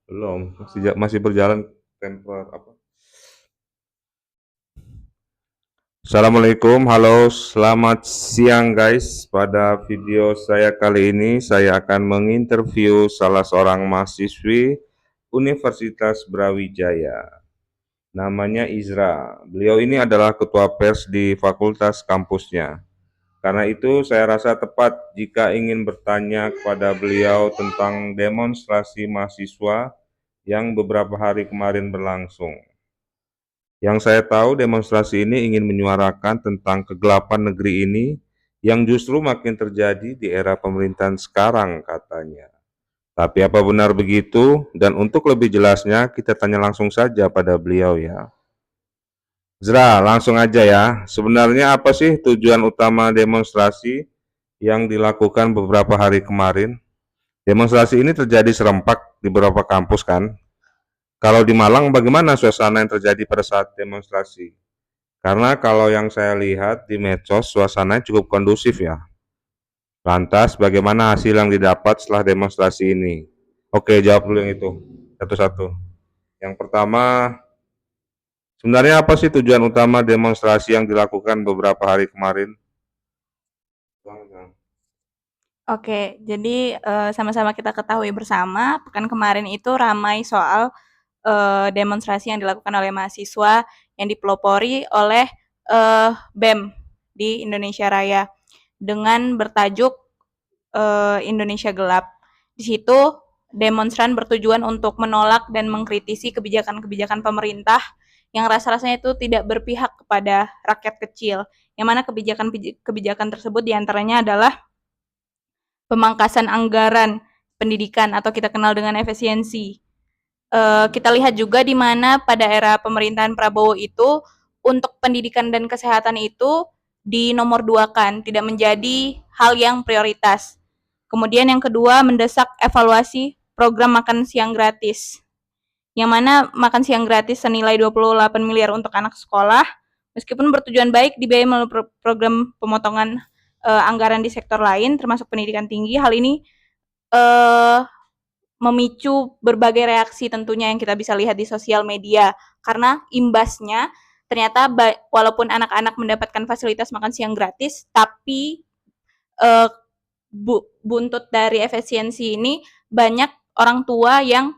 Belum, masih berjalan temper apa? Assalamualaikum, halo, selamat siang guys. Pada video saya kali ini saya akan menginterview salah seorang mahasiswi Universitas Brawijaya. Namanya Izra. Beliau ini adalah ketua pers di fakultas kampusnya. Karena itu saya rasa tepat jika ingin bertanya kepada beliau tentang demonstrasi mahasiswa yang beberapa hari kemarin berlangsung. Yang saya tahu demonstrasi ini ingin menyuarakan tentang kegelapan negeri ini yang justru makin terjadi di era pemerintahan sekarang katanya. Tapi apa benar begitu? Dan untuk lebih jelasnya kita tanya langsung saja pada beliau ya. Zra, langsung aja ya. Sebenarnya apa sih tujuan utama demonstrasi yang dilakukan beberapa hari kemarin? Demonstrasi ini terjadi serempak di beberapa kampus kan? Kalau di Malang bagaimana suasana yang terjadi pada saat demonstrasi? Karena kalau yang saya lihat di medsos suasananya cukup kondusif ya. Lantas bagaimana hasil yang didapat setelah demonstrasi ini? Oke, jawab dulu yang itu satu-satu. Yang pertama, sebenarnya apa sih tujuan utama demonstrasi yang dilakukan beberapa hari kemarin? Oke, jadi sama-sama kita ketahui bersama, pekan kemarin itu ramai soal demonstrasi yang dilakukan oleh mahasiswa yang dipelopori oleh BEM di Indonesia Raya dengan bertajuk Indonesia Gelap. Di situ demonstran bertujuan untuk menolak dan mengkritisi kebijakan-kebijakan pemerintah yang rasa-rasanya itu tidak berpihak kepada rakyat kecil. Yang mana kebijakan tersebut diantaranya adalah pemangkasan anggaran pendidikan atau kita kenal dengan efisiensi. Kita lihat juga di mana pada era pemerintahan Prabowo itu untuk pendidikan dan kesehatan itu dinomorduakan, tidak menjadi hal yang prioritas. Kemudian yang kedua, mendesak evaluasi program makan siang gratis. Yang mana makan siang gratis senilai 28 miliar untuk anak sekolah, meskipun bertujuan baik dibiayai melalui program pemotongan anggaran di sektor lain, termasuk pendidikan tinggi. Hal ini memicu berbagai reaksi tentunya yang kita bisa lihat di sosial media, karena imbasnya ternyata walaupun anak-anak mendapatkan fasilitas makan siang gratis, tapi buntut dari efisiensi ini banyak orang tua yang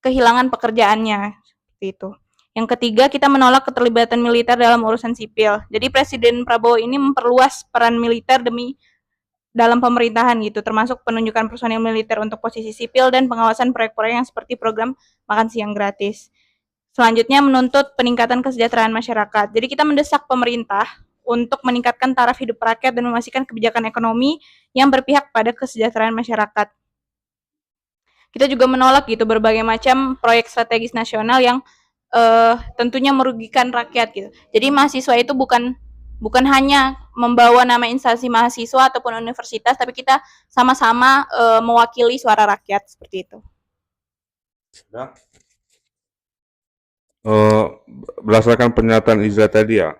kehilangan pekerjaannya, seperti itu. Yang ketiga, kita menolak keterlibatan militer dalam urusan sipil. Jadi Presiden Prabowo ini memperluas peran militer demi dalam pemerintahan gitu, termasuk penunjukan personil militer untuk posisi sipil dan pengawasan proyek-proyek yang seperti program makan siang gratis. Selanjutnya menuntut peningkatan kesejahteraan masyarakat. Jadi kita mendesak pemerintah untuk meningkatkan taraf hidup rakyat dan memastikan kebijakan ekonomi yang berpihak pada kesejahteraan masyarakat. Kita juga menolak gitu berbagai macam proyek strategis nasional yang tentunya merugikan rakyat gitu. Jadi mahasiswa itu bukan hanya membawa nama instansi mahasiswa ataupun universitas, tapi kita sama-sama mewakili suara rakyat seperti itu. Sudah. Berdasarkan pernyataan Izra tadi ya,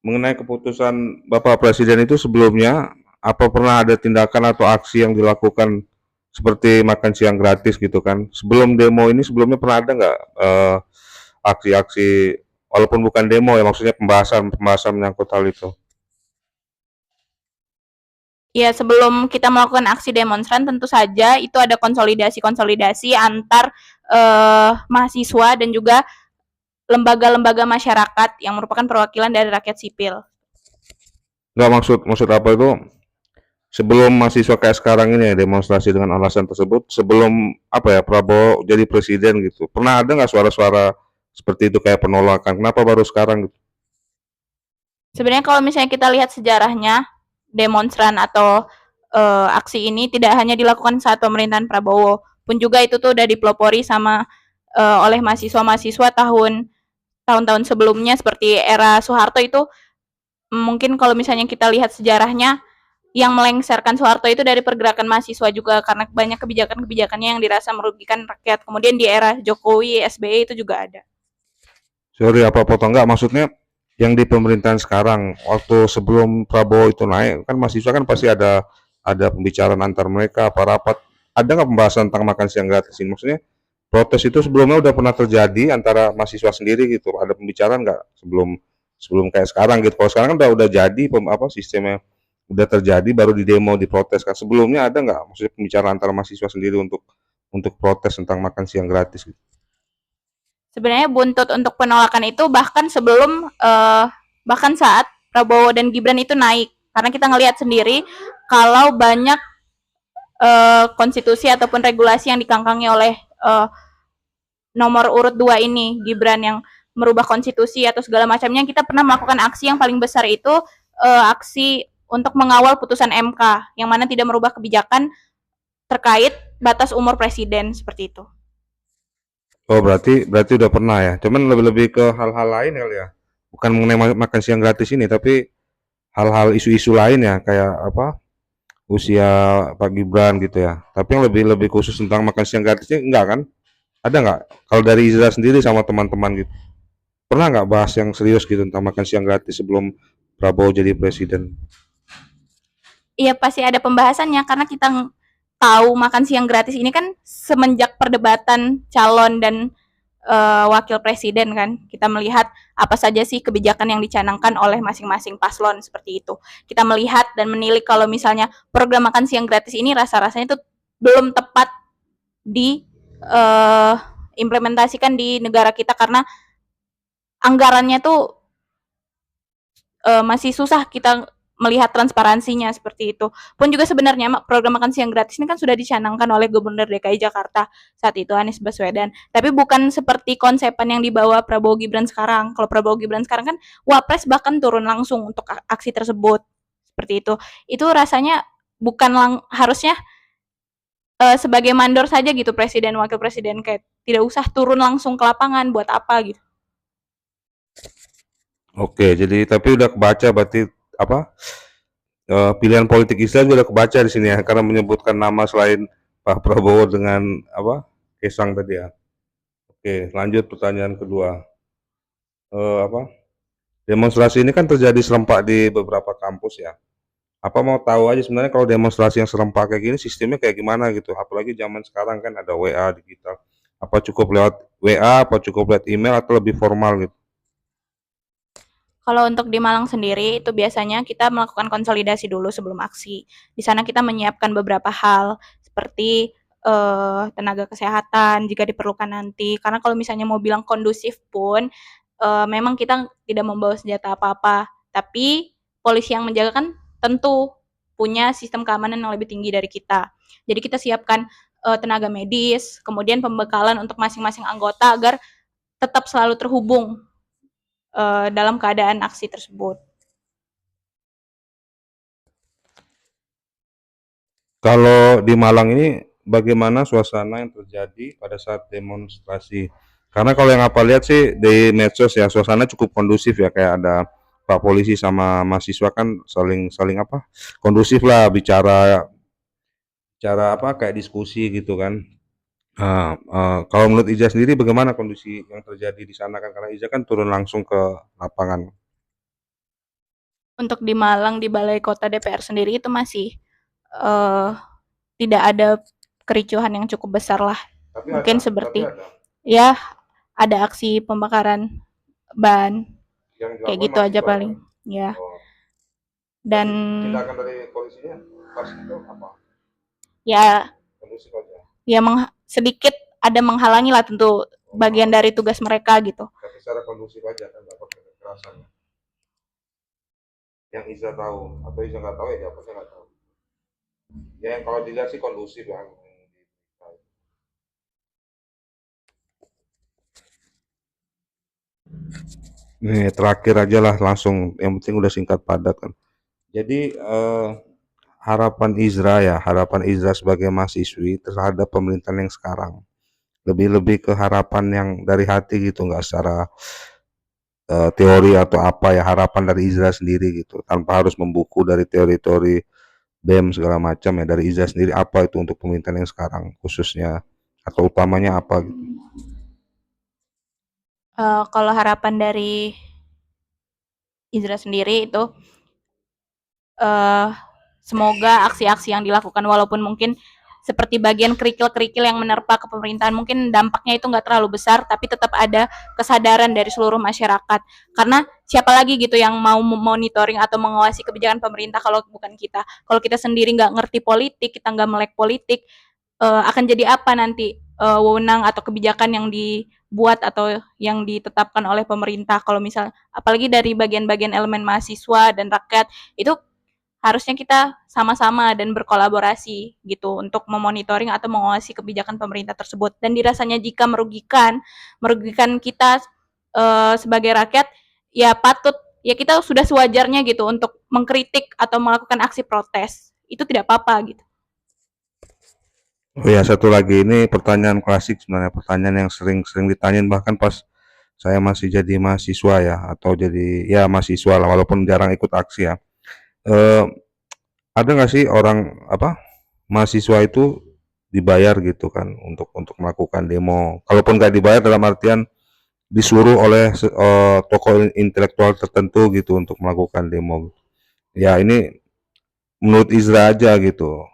mengenai keputusan Bapak Presiden itu sebelumnya, apa pernah ada tindakan atau aksi yang dilakukan seperti makan siang gratis gitu kan? Sebelum demo ini sebelumnya pernah ada nggak aksi-aksi, walaupun bukan demo ya, maksudnya pembahasan menyangkut hal itu? Ya, sebelum kita melakukan aksi demonstran, tentu saja itu ada konsolidasi-konsolidasi antar mahasiswa dan juga lembaga-lembaga masyarakat yang merupakan perwakilan dari rakyat sipil. Nggak, maksud apa itu? Sebelum mahasiswa kayak sekarang ini ya, demonstrasi dengan alasan tersebut, sebelum apa ya Prabowo jadi presiden gitu, pernah ada nggak suara-suara seperti itu kayak penolakan? Kenapa baru sekarang gitu? Sebenarnya kalau misalnya kita lihat sejarahnya, demonstran atau aksi ini tidak hanya dilakukan saat pemerintahan Prabowo, pun juga itu tuh udah dipelopori sama oleh mahasiswa-mahasiswa tahun-tahun sebelumnya seperti era Soeharto itu. Mungkin kalau misalnya kita lihat sejarahnya, yang melengsarkan Soeharto itu dari pergerakan mahasiswa juga karena banyak kebijakan-kebijakannya yang dirasa merugikan rakyat. Kemudian di era Jokowi, SBY itu juga ada. Sorry apa potong, nggak, maksudnya yang di pemerintahan sekarang waktu sebelum Prabowo itu naik kan mahasiswa kan pasti ada pembicaraan antar mereka apa rapat. ada nggak pembahasan tentang makan siang gratis ini? Maksudnya protes itu sebelumnya udah pernah terjadi antara mahasiswa sendiri gitu. Ada pembicaraan nggak sebelum sebelum kayak sekarang gitu? Kalau sekarang kan udah jadi apa sistemnya udah terjadi baru di demo diprotes kan. Sebelumnya ada nggak maksudnya pembicaraan antara mahasiswa sendiri untuk protes tentang makan siang gratis gitu? Sebenarnya buntut untuk penolakan itu bahkan sebelum bahkan saat Prabowo dan Gibran itu naik, karena kita ngelihat sendiri kalau banyak konstitusi ataupun regulasi yang dikangkangi oleh nomor urut 2 ini, Gibran, yang merubah konstitusi atau segala macamnya. Kita pernah melakukan aksi yang paling besar itu aksi untuk mengawal putusan MK yang mana tidak merubah kebijakan terkait batas umur presiden seperti itu. Oh, berarti berarti udah pernah ya. Cuman lebih-lebih ke hal-hal lain kali ya. Bukan mengenai makan siang gratis ini, tapi hal-hal isu-isu lain ya, kayak apa? Usia Pak Gibran gitu ya. Tapi yang lebih lebih khusus tentang makan siang gratisnya enggak kan? Ada nggak? Kalau dari Izra sendiri sama teman-teman gitu, pernah nggak bahas yang serius gitu tentang makan siang gratis sebelum Prabowo jadi presiden? Iya pasti ada pembahasannya karena kita tahu makan siang gratis ini kan semenjak perdebatan calon dan wakil presiden kan kita melihat apa saja sih kebijakan yang dicanangkan oleh masing-masing paslon seperti itu. Kita melihat dan menilik kalau misalnya program makan siang gratis ini rasa-rasanya itu belum tepat diimplementasikan di negara kita karena anggarannya tuh masih susah kita melihat transparansinya seperti itu. Pun juga sebenarnya program makan siang gratis ini kan sudah dicanangkan oleh Gubernur DKI Jakarta saat itu Anies Baswedan. Tapi bukan seperti konsepan yang dibawa Prabowo Gibran sekarang. Kalau Prabowo Gibran sekarang kan Wapres bahkan turun langsung untuk aksi tersebut. Seperti itu. Itu rasanya bukan harusnya sebagai mandor saja gitu presiden wakil presiden kayak tidak usah turun langsung ke lapangan buat apa gitu. Oke, jadi tapi udah kebaca berarti apa pilihan politik Islam udah kebaca di sini ya karena menyebutkan nama selain Pak Prabowo dengan apa Kesang tadi ya. Oke, lanjut pertanyaan kedua. Apa demonstrasi ini kan terjadi serempak di beberapa kampus ya. Apa mau tahu aja sebenarnya kalau demonstrasi yang serempak kayak gini sistemnya kayak gimana gitu? Apalagi zaman sekarang kan ada WA digital. Apa cukup lewat WA, apa cukup lewat email atau lebih formal gitu? Kalau untuk di Malang sendiri itu biasanya kita melakukan konsolidasi dulu sebelum aksi. Di sana kita menyiapkan beberapa hal seperti tenaga kesehatan jika diperlukan nanti. Karena kalau misalnya mau bilang kondusif pun memang kita tidak membawa senjata apa-apa, tapi polisi yang menjaga kan tentu punya sistem keamanan yang lebih tinggi dari kita. Jadi kita siapkan tenaga medis, kemudian pembekalan untuk masing-masing anggota agar tetap selalu terhubung dalam keadaan aksi tersebut. Kalau di Malang ini bagaimana suasana yang terjadi pada saat demonstrasi? Karena kalau yang apa lihat sih di medsos ya suasana cukup kondusif ya kayak ada Pak polisi sama mahasiswa kan saling saling apa kondusif lah bicara bicara apa kayak diskusi gitu kan. Kalau menurut Iza sendiri bagaimana kondisi yang terjadi di sana kan karena Iza kan turun langsung ke lapangan. Untuk di Malang di Balai Kota DPR sendiri itu masih uh, tidak ada kericuhan yang cukup besar lah. Mungkin Tapi seperti ada ya ada aksi pembakaran ban yang kayak dilakukan gitu aja mahasiswa ya. paling. Ya. Oh, Dan tapi tindakan dari polisinya pas itu apa? ya Kondusif aja. ya sedikit ada menghalangi lah tentu bagian dari tugas mereka gitu. Tapi secara kondusif aja kan nggak pakai kekerasan. Yang Iza tahu atau Iza nggak tahu ya dapatnya nggak tahu. Ya yang kalau dilihat sih kondusif ya. Nih terakhir aja lah langsung yang penting udah singkat padat kan. Jadi harapan Izra ya, harapan Izra sebagai mahasiswi terhadap pemerintahan yang sekarang. Lebih-lebih ke harapan yang dari hati gitu, nggak secara teori atau apa ya, harapan dari Izra sendiri gitu, tanpa harus membuku dari teori-teori BEM segala macam ya, dari Izra sendiri apa itu untuk pemerintahan yang sekarang khususnya atau utamanya apa gitu. Kalau harapan dari Izra sendiri itu uh, semoga aksi-aksi yang dilakukan walaupun mungkin seperti bagian kerikil-kerikil yang menerpa kepemerintahan. Mungkin dampaknya itu nggak terlalu besar, tapi tetap ada kesadaran dari seluruh masyarakat. Karena siapa lagi gitu yang mau monitoring atau mengawasi kebijakan pemerintah kalau bukan kita. Kalau kita sendiri nggak ngerti politik, kita nggak melek politik, akan jadi apa nanti wewenang atau kebijakan yang dibuat atau yang ditetapkan oleh pemerintah. Kalau misal apalagi dari bagian-bagian elemen mahasiswa dan rakyat, itu harusnya kita sama-sama dan berkolaborasi gitu untuk memonitoring atau mengawasi kebijakan pemerintah tersebut. Dan dirasanya jika merugikan kita sebagai rakyat, ya patut ya kita sudah sewajarnya gitu untuk mengkritik atau melakukan aksi protes. Itu tidak apa-apa gitu. Oh ya, satu lagi ini pertanyaan klasik sebenarnya, pertanyaan yang sering-sering ditanyain bahkan pas saya masih jadi mahasiswa ya, atau jadi ya mahasiswa lah walaupun jarang ikut aksi ya. Eh, ada nggak sih orang apa mahasiswa itu dibayar gitu kan untuk melakukan demo? Kalaupun nggak dibayar dalam artian disuruh oleh tokoh intelektual tertentu gitu untuk melakukan demo. Ya ini menurut Izra aja gitu.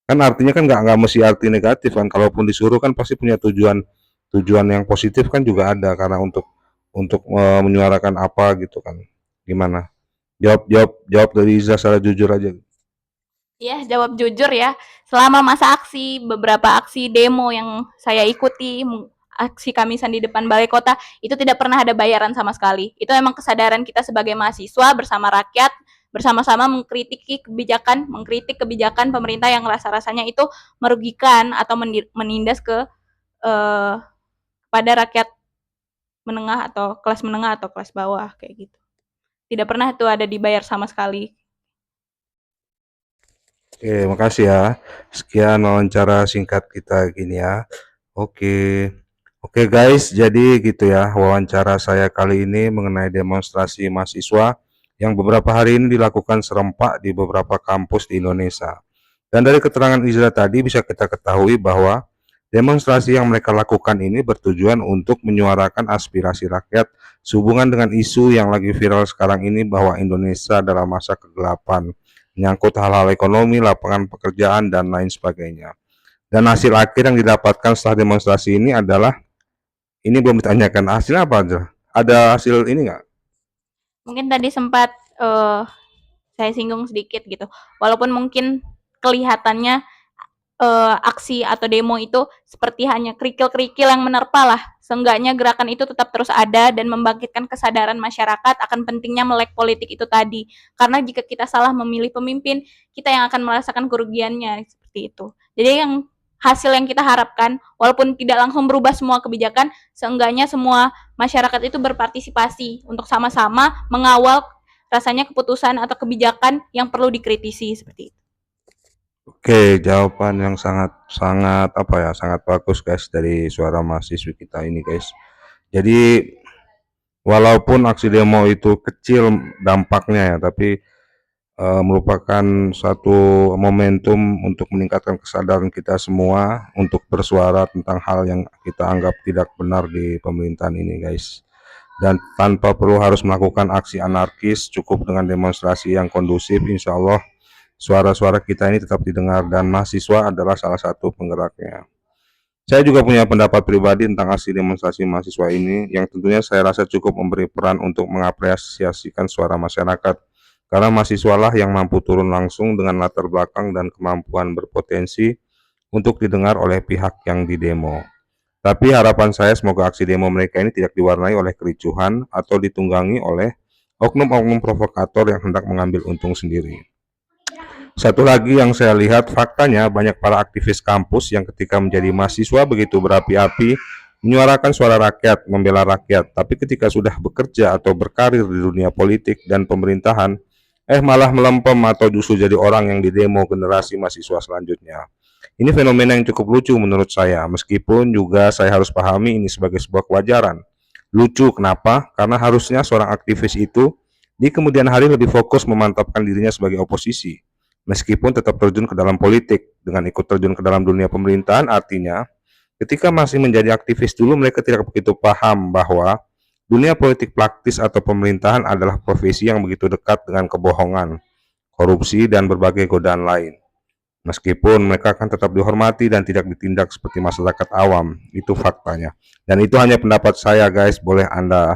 Kan artinya kan nggak mesti arti negatif kan. Kalaupun disuruh kan pasti punya tujuan tujuan yang positif kan juga ada karena untuk menyuarakan apa gitu kan. Gimana? Jawab dari Izra secara jujur aja. Iya, jawab jujur ya. Selama masa aksi, beberapa aksi demo yang saya ikuti, aksi kamisan di depan balai kota, itu tidak pernah ada bayaran sama sekali. Itu emang kesadaran kita sebagai mahasiswa bersama rakyat, bersama-sama mengkritik kebijakan pemerintah yang rasa-rasanya itu merugikan atau menindas eh, pada rakyat menengah atau kelas bawah kayak gitu. Tidak pernah itu ada dibayar sama sekali. Oke, makasih ya. Sekian wawancara singkat kita gini ya. Oke. Oke guys, jadi gitu ya wawancara saya kali ini mengenai demonstrasi mahasiswa yang beberapa hari ini dilakukan serempak di beberapa kampus di Indonesia. Dan dari keterangan Izra tadi bisa kita ketahui bahwa demonstrasi yang mereka lakukan ini bertujuan untuk menyuarakan aspirasi rakyat sehubungan dengan isu yang lagi viral sekarang ini bahwa Indonesia dalam masa kegelapan, menyangkut hal-hal ekonomi, lapangan pekerjaan, dan lain sebagainya. Dan hasil akhir yang didapatkan setelah demonstrasi ini adalah, ini belum ditanyakan hasilnya apa aja. Ada hasil ini nggak? Mungkin tadi sempat saya singgung sedikit gitu. Walaupun mungkin kelihatannya aksi atau demo itu seperti hanya kerikil-kerikil yang menerpa lah. Seenggaknya gerakan itu tetap terus ada dan membangkitkan kesadaran masyarakat akan pentingnya melek politik itu tadi. Karena jika kita salah memilih pemimpin, kita yang akan merasakan kerugiannya seperti itu. Jadi yang hasil yang kita harapkan, walaupun tidak langsung berubah semua kebijakan, seenggaknya semua masyarakat itu berpartisipasi untuk sama-sama mengawal rasanya keputusan atau kebijakan yang perlu dikritisi seperti itu. Oke, jawaban yang sangat sangat apa ya, sangat bagus guys dari suara mahasiswi kita ini guys. Jadi walaupun aksi demo itu kecil dampaknya ya, tapi merupakan satu momentum untuk meningkatkan kesadaran kita semua untuk bersuara tentang hal yang kita anggap tidak benar di pemerintahan ini guys. Dan tanpa perlu harus melakukan aksi anarkis, cukup dengan demonstrasi yang kondusif, insya Allah suara-suara kita ini tetap didengar dan mahasiswa adalah salah satu penggeraknya. Saya juga punya pendapat pribadi tentang aksi demonstrasi mahasiswa ini yang tentunya saya rasa cukup memberi peran untuk mengapresiasikan suara masyarakat karena mahasiswalah yang mampu turun langsung dengan latar belakang dan kemampuan berpotensi untuk didengar oleh pihak yang didemo. Tapi harapan saya semoga aksi demo mereka ini tidak diwarnai oleh kericuhan atau ditunggangi oleh oknum-oknum provokator yang hendak mengambil untung sendiri. Satu lagi yang saya lihat faktanya banyak para aktivis kampus yang ketika menjadi mahasiswa begitu berapi-api menyuarakan suara rakyat, membela rakyat, tapi ketika sudah bekerja atau berkarir di dunia politik dan pemerintahan, malah melempem atau justru jadi orang yang didemo generasi mahasiswa selanjutnya. Ini fenomena yang cukup lucu menurut saya, meskipun juga saya harus pahami ini sebagai sebuah kewajaran. Lucu kenapa? Karena harusnya seorang aktivis itu di kemudian hari lebih fokus memantapkan dirinya sebagai oposisi. Meskipun tetap terjun ke dalam politik, dengan ikut terjun ke dalam dunia pemerintahan artinya ketika masih menjadi aktivis dulu mereka tidak begitu paham bahwa dunia politik praktis atau pemerintahan adalah profesi yang begitu dekat dengan kebohongan, korupsi, dan berbagai godaan lain. Meskipun mereka akan tetap dihormati dan tidak ditindak seperti masyarakat awam, itu faktanya. Dan itu hanya pendapat saya guys, boleh Anda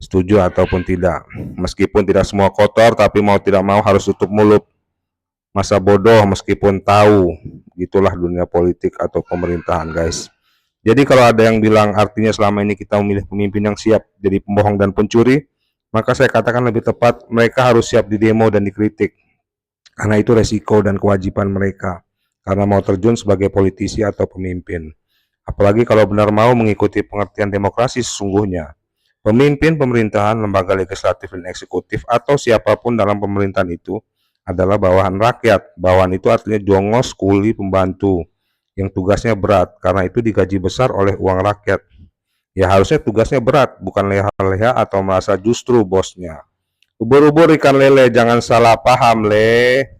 setuju ataupun tidak. Meskipun tidak semua kotor, tapi mau tidak mau harus tutup mulut. Masa bodoh meskipun tahu, itulah dunia politik atau pemerintahan guys. Jadi kalau ada yang bilang artinya selama ini kita memilih pemimpin yang siap jadi pembohong dan pencuri, maka saya katakan lebih tepat mereka harus siap didemo dan dikritik. Karena itu resiko dan kewajiban mereka. Karena mau terjun sebagai politisi atau pemimpin. Apalagi kalau benar mau mengikuti pengertian demokrasi sesungguhnya. Pemimpin pemerintahan, lembaga legislatif dan eksekutif atau siapapun dalam pemerintahan itu adalah bawahan rakyat. Bawahan itu artinya jongos, kuli, pembantu yang tugasnya berat karena itu digaji besar oleh uang rakyat. Ya harusnya tugasnya berat, bukan leha-leha atau merasa justru bosnya. Ubur-ubur ikan lele, jangan salah paham, Le.